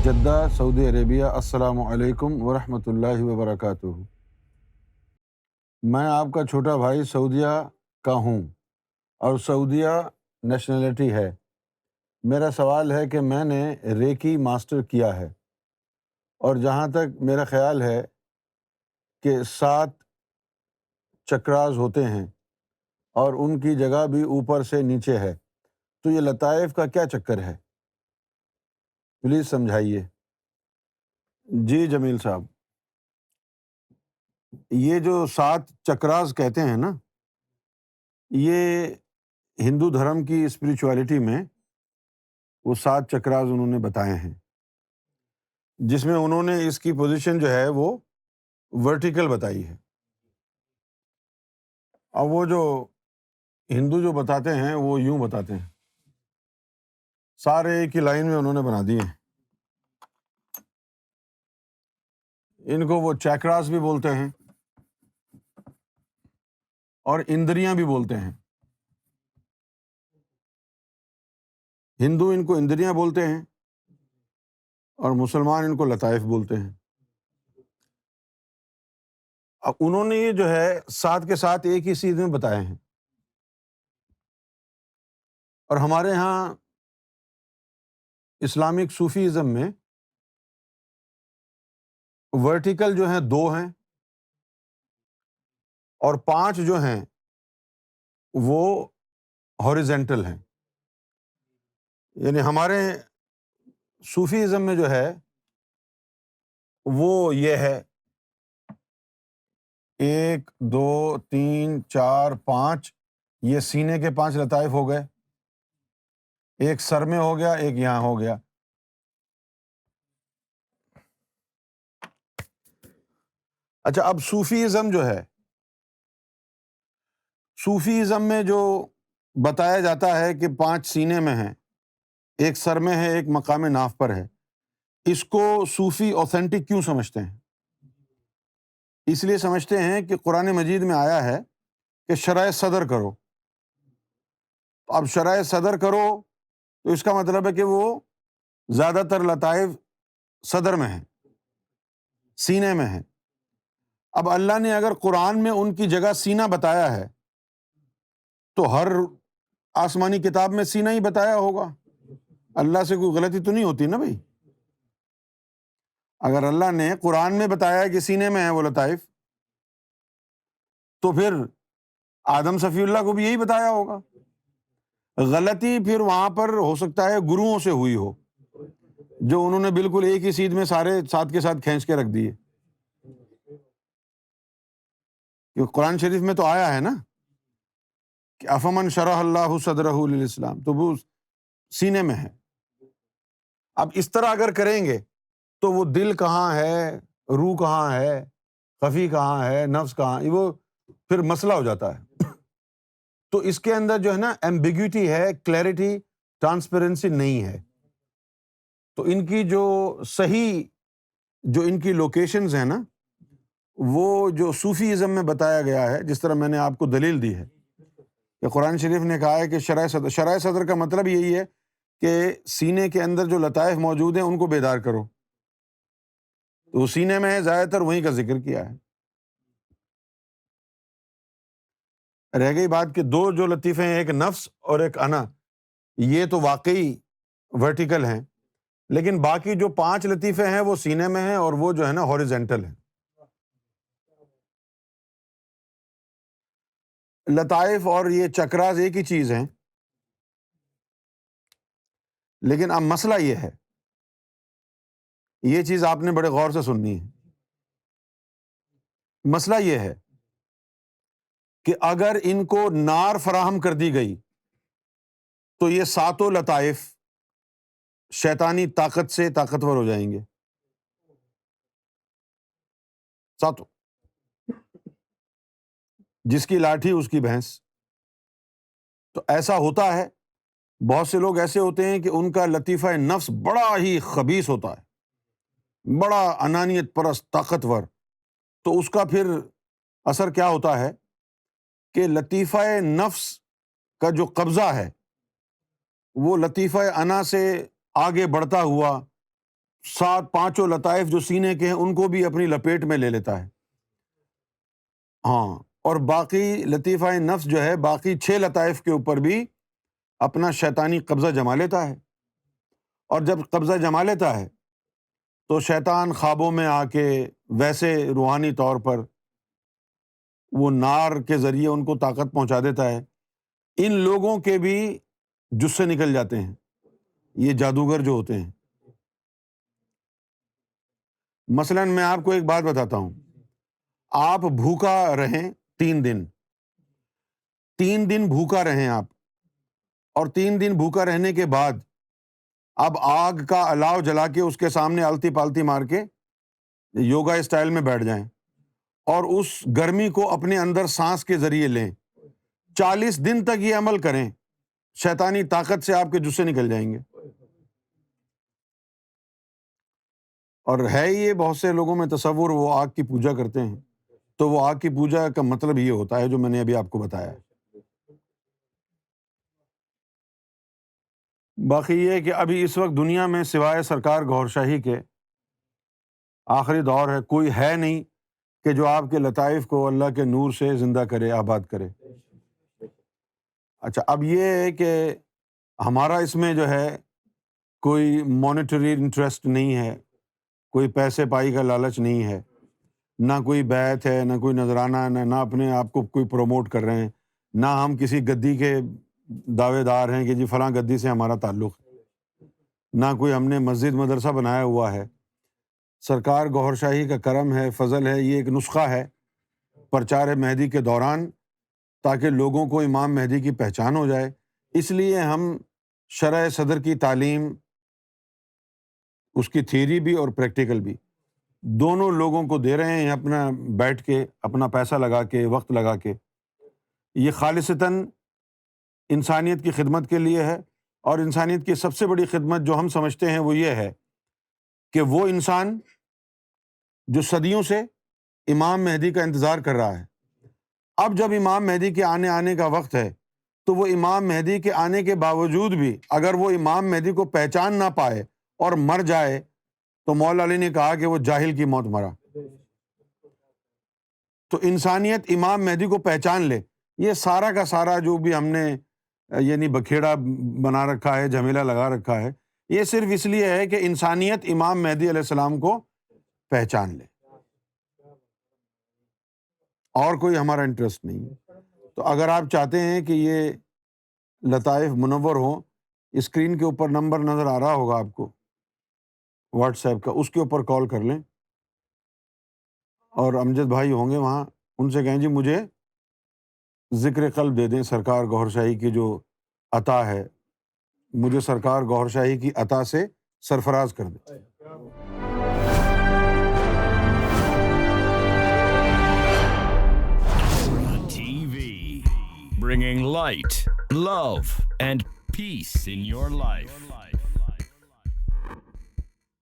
Jeddah سعودی عربیہ۔ السلام علیکم ورحمۃ اللہ وبرکاتہ۔ میں آپ کا چھوٹا بھائی سعودیہ کا ہوں اور سعودیہ نیشنلٹی ہے۔ میرا سوال ہے کہ میں نے ریکی ماسٹر کیا ہے اور جہاں تک میرا خیال ہے کہ 7 چکراز ہوتے ہیں اور ان کی جگہ بھی اوپر سے نیچے ہے، تو یہ لطائف کا کیا چکر ہے؟ پلیز سمجھائیے۔ جی جمیل صاحب، یہ جو 7 چکراز کہتے ہیں نا، یہ ہندو دھرم کی اسپریچولیٹی میں وہ 7 چکراز انہوں نے بتائے ہیں، جس میں انہوں نے اس کی پوزیشن جو ہے وہ ورٹیکل بتائی ہے۔ اب وہ جو ہندو جو بتاتے ہیں وہ یوں بتاتے ہیں، سارے ایک ہی لائن میں انہوں نے بنا دیے ہیں۔ ان کو وہ چکراز بھی بولتے ہیں اور اندریاں بھی بولتے ہیں۔ ہندو ان کو اندریاں بولتے ہیں اور مسلمان ان کو لطائف بولتے ہیں۔ اب انہوں نے یہ جو ہے 7 کے ساتھ ایک ہی چیز میں بتائے ہیں، اور ہمارے ہاں اسلامک صوفیزم میں ورٹیکل جو ہیں 2 ہیں اور 5 جو ہیں وہ ہاریزنٹل ہیں۔ یعنی ہمارے صوفیزم میں جو ہے وہ یہ ہے 1 2 3 4 5، یہ سینے کے 5 لطائف ہو گئے، ایک سر میں ہو گیا، ایک یہاں ہو گیا۔ اچھا، اب صوفیزم جو ہے، صوفیزم میں جو بتایا جاتا ہے کہ 5 سینے میں ہیں، ایک سر میں ہے، ایک مقام ناف پر ہے، اس کو صوفی اوتھینٹک کیوں سمجھتے ہیں؟ اس لیے سمجھتے ہیں کہ قرآن مجید میں آیا ہے کہ شرح صدر کرو۔ اب شرح صدر کرو تو اس کا مطلب ہے کہ وہ زیادہ تر لطائف صدر میں ہیں، سینے میں ہیں۔ اب اللہ نے اگر قرآن میں ان کی جگہ سینہ بتایا ہے تو ہر آسمانی کتاب میں سینہ ہی بتایا ہوگا۔ اللہ سے کوئی غلطی تو نہیں ہوتی نا بھائی؟ اگر اللہ نے قرآن میں بتایا ہے کہ سینے میں ہے وہ لطائف، تو پھر آدم صفی اللہ کو بھی یہی بتایا ہوگا۔ غلطی پھر وہاں پر ہو سکتا ہے گروؤں سے ہوئی ہو، جو انہوں نے بالکل ایک ہی سیدھ میں سارے 7 کے ساتھ کھینچ کے رکھ دیے۔ کیونکہ قرآن شریف میں تو آیا ہے نا کہ افمن شرح اللہ صدرہ للاسلام، تو وہ سینے میں ہے۔ اب اس طرح اگر کریں گے تو وہ دل کہاں ہے، روح کہاں ہے، خفی کہاں ہے، نفس کہاں، وہ پھر مسئلہ ہو جاتا ہے۔ تو اس کے اندر جو ہے نا ایمبیگوٹی ہے، کلیئرٹی، ٹرانسپیرنسی نہیں ہے۔ تو ان کی جو صحیح جو ان کی لوکیشنز ہیں نا، وہ جو صوفیزم میں بتایا گیا ہے، جس طرح میں نے آپ کو دلیل دی ہے کہ قرآن شریف نے کہا ہے کہ شرح صدر کا مطلب یہی ہے کہ سینے کے اندر جو لطائف موجود ہیں ان کو بیدار کرو، تو وہ سینے میں ہے، زیادہ تر وہیں کا ذکر کیا ہے۔ رہ گئی بات کہ 2 جو لطیفے ہیں، ایک نفس اور ایک انا، یہ تو واقعی ورٹیکل ہیں، لیکن باقی جو 5 لطیفے ہیں وہ سینے میں ہیں اور وہ جو ہے نا ہاریزنٹل ہیں۔ لطائف اور یہ چکراز ایک ہی چیز ہیں، لیکن اب مسئلہ یہ ہے، یہ چیز آپ نے بڑے غور سے سننی ہے۔ مسئلہ یہ ہے کہ اگر ان کو نار فراہم کر دی گئی تو یہ 7 لطائف شیطانی طاقت سے طاقتور ہو جائیں گے، 7، جس کی لاٹھی اس کی بھینس۔ تو ایسا ہوتا ہے، بہت سے لوگ ایسے ہوتے ہیں کہ ان کا لطیفہ نفس بڑا ہی خبیث ہوتا ہے، بڑا انانیت پرست، طاقتور، تو اس کا پھر اثر کیا ہوتا ہے کہ لطیفہ نفس کا جو قبضہ ہے وہ لطیفہ انا سے آگے بڑھتا ہوا 7 5 لطائف جو سینے کے ہیں ان کو بھی اپنی لپیٹ میں لے لیتا ہے. ہاں، اور باقی لطیفہ نفس جو ہے باقی 6 لطائف کے اوپر بھی اپنا شیطانی قبضہ جما لیتا ہے. اور جب قبضہ جما لیتا ہے تو شیطان خوابوں میں آ کے ویسے روحانی طور پر وہ نار کے ذریعے ان کو طاقت پہنچا دیتا ہے. ان لوگوں کے بھی جسے نکل جاتے ہیں، یہ جادوگر جو ہوتے ہیں. مثلاً میں آپ کو ایک بات بتاتا ہوں، آپ بھوکا رہیں 3 دن، 3 دن بھوکا رہیں آپ، اور 3 دن بھوکا رہنے کے بعد اب آگ کا الاؤ جلا کے اس کے سامنے التی پالتی مار کے یوگا اسٹائل میں بیٹھ جائیں اور اس گرمی کو اپنے اندر سانس کے ذریعے لیں، 40 دن تک یہ عمل کریں، شیطانی طاقت سے آپ کے جسے نکل جائیں گے. اور ہے یہ بہت سے لوگوں میں تصور وہ آگ کی پوجا کرتے ہیں، تو وہ آگ کی پوجا کا مطلب یہ ہوتا ہے جو میں نے ابھی آپ کو بتایا. باقی یہ ہے کہ ابھی اس وقت دنیا میں سوائے سرکار گوھر شاہی کے آخری دور ہے، کوئی ہے نہیں کہ جو آپ کے لطائف کو اللہ کے نور سے زندہ کرے، آباد کرے. اچھا، اب یہ ہے کہ ہمارا اس میں جو ہے کوئی مانیٹری انٹرسٹ نہیں ہے، کوئی پیسے پائی کا لالچ نہیں ہے، نہ کوئی بیعت ہے، نہ کوئی نذرانہ، نہ اپنے آپ کو کوئی پروموٹ کر رہے ہیں، نہ ہم کسی گدی کے دعوے دار ہیں کہ جی فلاں گدی سے ہمارا تعلق ہے، نہ کوئی ہم نے مسجد مدرسہ بنایا ہوا ہے. سرکار گوھر شاہی کا کرم ہے، فضل ہے، یہ ایک نسخہ ہے پرچار مہدی کے دوران تاکہ لوگوں کو امام مہدی کی پہچان ہو جائے. اس لیے ہم شرح صدر کی تعلیم، اس کی تھیوری بھی اور پریکٹیکل بھی، دونوں لوگوں کو دے رہے ہیں اپنا بیٹھ کے، اپنا پیسہ لگا کے، وقت لگا کے. یہ خالصتاً انسانیت کی خدمت کے لیے ہے، اور انسانیت کی سب سے بڑی خدمت جو ہم سمجھتے ہیں وہ یہ ہے کہ وہ انسان جو صدیوں سے امام مہدی کا انتظار کر رہا ہے، اب جب امام مہدی کے آنے کا وقت ہے تو وہ امام مہدی کے آنے کے باوجود بھی اگر وہ امام مہدی کو پہچان نہ پائے اور مر جائے تو مولا علی نے کہا کہ وہ جاہل کی موت مرا. تو انسانیت امام مہدی کو پہچان لے. یہ سارا کا سارا جو بھی ہم نے یعنی بکھیڑا بنا رکھا ہے، جھمیلا لگا رکھا ہے، یہ صرف اس لیے ہے کہ انسانیت امام مہدی علیہ السلام کو پہچان لے، اور کوئی ہمارا انٹرسٹ نہیں ہے. تو اگر آپ چاہتے ہیں کہ یہ لطائف منور ہوں، اسکرین کے اوپر نمبر نظر آ رہا ہوگا آپ کو واٹس ایپ کا، اس کے اوپر کال کر لیں، اور امجد بھائی ہوں گے وہاں، ان سے کہیں جی مجھے ذکر قلب دے دیں، سرکار گوھر شاہی کی جو عطا ہے مجھے سرکار گوھر شاہی کی عطا سے سرفراز کر دیں. TV, bringing light, love, and peace in your life.